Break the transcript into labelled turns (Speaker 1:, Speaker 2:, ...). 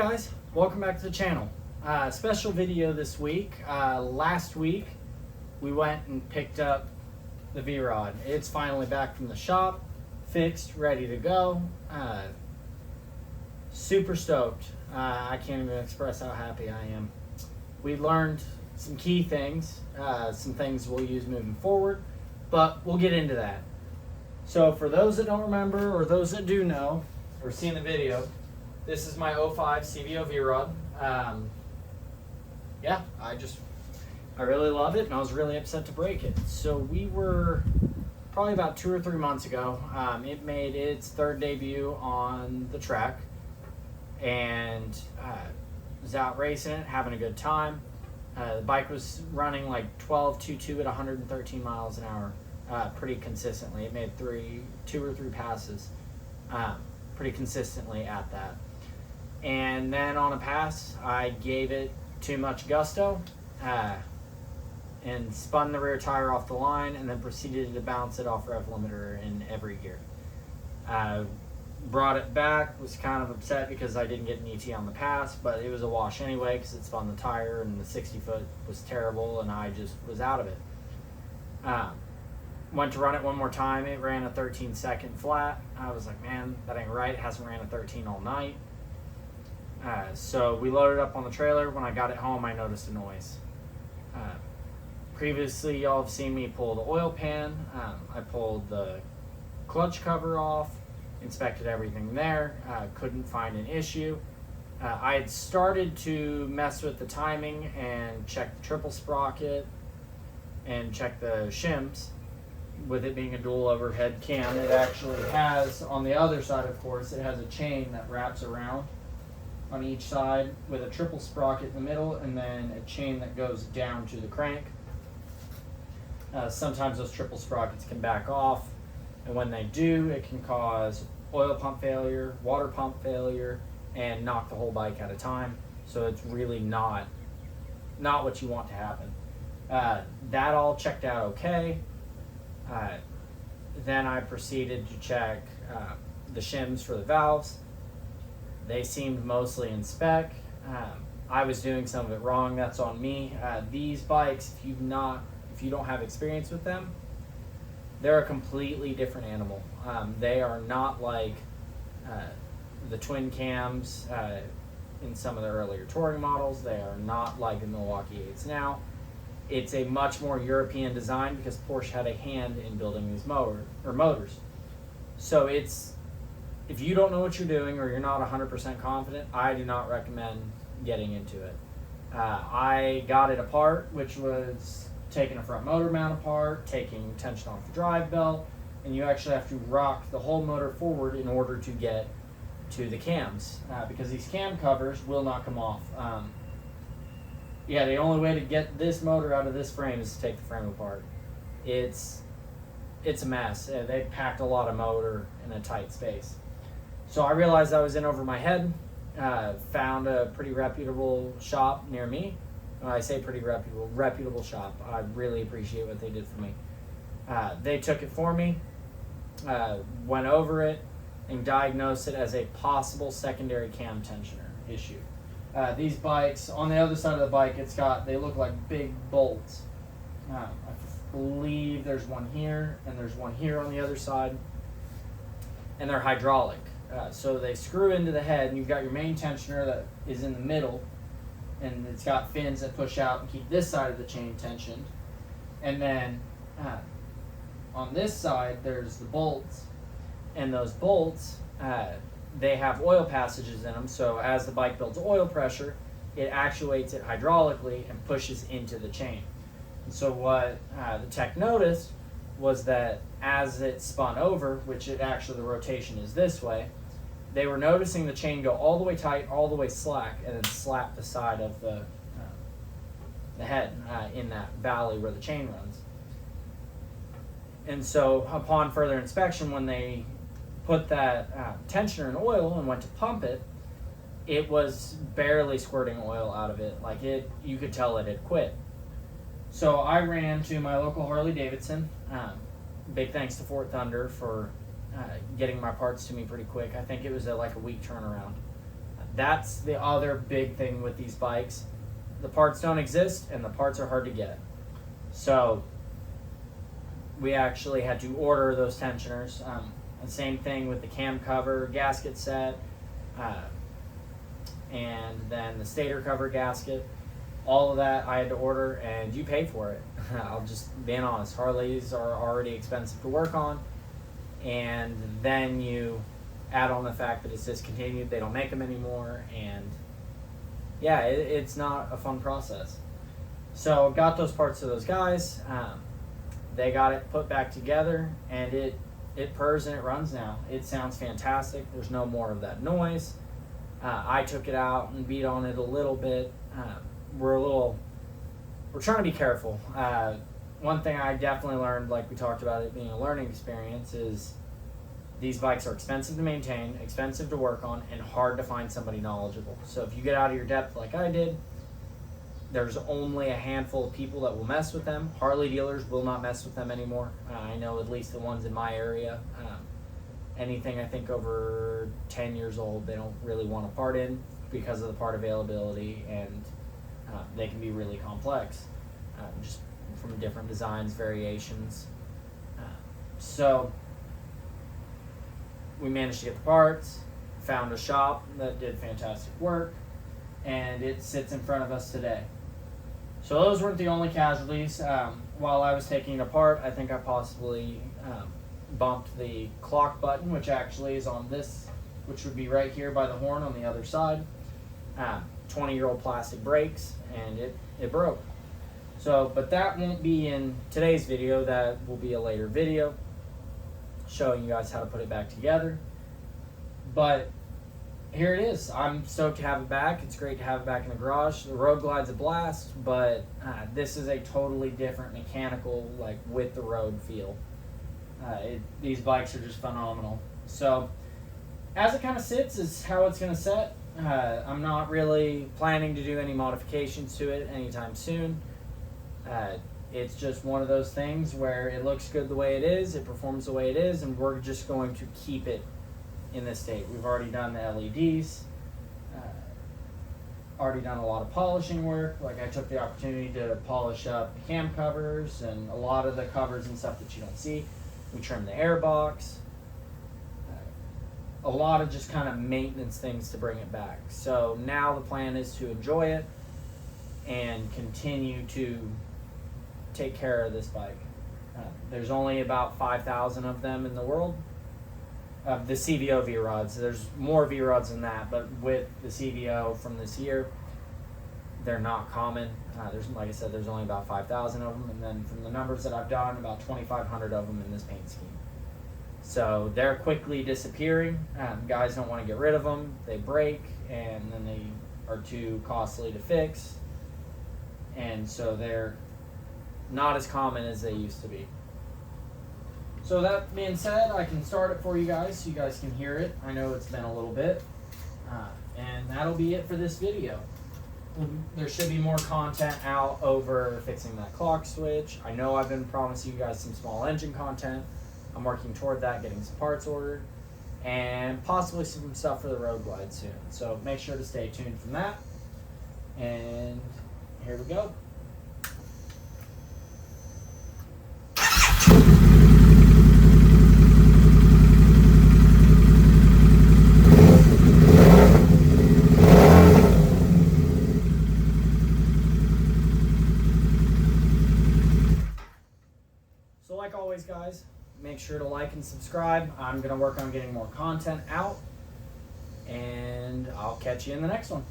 Speaker 1: guys, welcome back to the channel. Special video this week. Last week we went and picked up the Vrod. It's finally back from the shop, fixed, ready to go. Super stoked. I can't even express how happy I am. We learned some key things, some things we'll use moving forward, but we'll get into that. So for those that don't remember, or those that do know, or seen the video, this is my 05 CVO Vrod. Yeah, I really love it, and I was really upset to break it. So we were probably about 2 or 3 months ago. It made its third debut on the track, and was out racing it, having a good time. The bike was running like 12.22 at 113 miles an hour pretty consistently. It made 2 or 3 passes pretty consistently at that. And then on a pass, I gave it too much gusto and spun the rear tire off the line, and then proceeded to bounce it off rev limiter in every gear. Brought it back, was kind of upset because I didn't get an ET on the pass, but it was a wash anyway because it spun the tire and the 60 foot was terrible and I just was out of it. Went to run it one more time. It ran a 13-second flat. I was like, man, that ain't right. It hasn't ran a 13 all night. So we loaded up on the trailer. When I got it home, I noticed a noise. Previously, y'all have seen me pull the oil pan. I pulled the clutch cover off, inspected everything there, couldn't find an issue. I had started to mess with the timing and check the triple sprocket and check the shims. With it being a dual overhead cam, it actually has, on the other side of course, it has a chain that wraps around on each side with a triple sprocket in the middle, and then a chain that goes down to the crank. Sometimes those triple sprockets can back off, and when they do, it can cause oil pump failure, water pump failure, and knock the whole bike at a time. So it's really not what you want to happen. That all checked out okay. Then I proceeded to check the shims for the valves. They seemed mostly in spec. I was doing some of it wrong. That's on me. These bikes, if you don't have experience with them, they're a completely different animal. They are not like the twin cams in some of the earlier touring models. They are not like the Milwaukee 8s now. It's a much more European design because Porsche had a hand in building these motors. So if you don't know what you're doing or you're not 100% confident, I do not recommend getting into it. I got it apart, which was taking a front motor mount apart, taking tension off the drive belt, and you actually have to rock the whole motor forward in order to get to the cams because these cam covers will not come off. Yeah, the only way to get this motor out of this frame is to take the frame apart. It's a mess. They packed a lot of motor in a tight space. So I realized I was in over my head. Found a pretty reputable shop near me. When I say pretty reputable shop, I really appreciate what they did for me. They took it for me, went over it, and diagnosed it as a possible secondary cam tensioner issue. These bikes, on the other side of the bike, they look like big bolts. I believe there's one here, and there's one here on the other side, and they're hydraulic. So they screw into the head, and you've got your main tensioner that is in the middle, and it's got fins that push out and keep this side of the chain tensioned. And then on this side, there's the bolts, and those bolts, they have oil passages in them, so as the bike builds oil pressure, it actuates it hydraulically and pushes into the chain. And so what the tech noticed was that as it spun over, which the rotation is this way, they were noticing the chain go all the way tight, all the way slack, and then slap the side of the head in that valley where the chain runs. And so upon further inspection, when they put that tensioner in oil and went to pump it, it was barely squirting oil out of it. Like you could tell it had quit. So I ran to my local Harley Davidson. Big thanks to Fort Thunder for getting my parts to me pretty quick. I think it was like a week turnaround. That's the other big thing with these bikes. The parts don't exist, and the parts are hard to get. So we actually had to order those tensioners. The same thing with the cam cover gasket set, and then the stator cover gasket. All of that I had to order, and you pay for it. I'll just being honest. Harleys are already expensive to work on, and then you add on the fact that it's discontinued, they don't make them anymore, and yeah, it's not a fun process. So got those parts to those guys. They got it put back together, and it purrs and it runs now. It sounds fantastic. There's no more of that noise. I took it out and beat on it a little bit. We're trying to be careful. One thing I definitely learned, like we talked about it being a learning experience, is these bikes are expensive to maintain, expensive to work on, and hard to find somebody knowledgeable. So if you get out of your depth like I did, there's only a handful of people that will mess with them. Harley dealers will not mess with them anymore. I know at least the ones in my area. Anything I think over 10 years old, they don't really want a part in because of the part availability, and they can be really complex, just from different designs, variations. So we managed to get the parts, found a shop that did fantastic work, and it sits in front of us today. So those weren't the only casualties. While I was taking it apart, I think I possibly bumped the clock button, which actually is on this, which would be right here by the horn on the other side. 20-year-old plastic brakes, and it broke. So, but that won't be in today's video. That will be a later video showing you guys how to put it back together. But here it is. I'm stoked to have it back. It's great to have it back in the garage. The Road Glide's a blast, but this is a totally different mechanical, like with the road feel. These bikes are just phenomenal. So as it kind of sits is how it's going to set. I'm not really planning to do any modifications to it anytime soon. It's just one of those things where it looks good the way it is, it performs the way it is, and we're just going to keep it in this state. We've already done the LEDs, already done a lot of polishing work. Like I took the opportunity to polish up the cam covers and a lot of the covers and stuff that you don't see. We trimmed the air box. A lot of just kind of maintenance things to bring it back. So now the plan is to enjoy it and continue to take care of this bike. There's only about 5,000 of them in the world, of the CVO V-Rods. There's more V-Rods than that, but with the CVO from this year, they're not common. There's, like I said, there's only about 5,000 of them, and then from the numbers that I've done, about 2,500 of them in this paint scheme. So they're quickly disappearing. Guys don't want to get rid of them. They break, and then they are too costly to fix, and so they're not as common as they used to be. So that being said, I can start it for you guys so you guys can hear it. I know it's been a little bit, and that'll be it for this video. There should be more content out over fixing that clock switch. I know I've been promising you guys some small engine content. I'm working toward that, getting some parts ordered, and possibly some stuff for the Road Glide soon. So make sure to stay tuned from that. And here we go. So like always, guys, make sure to like and subscribe. I'm going to work on getting more content out, and I'll catch you in the next one.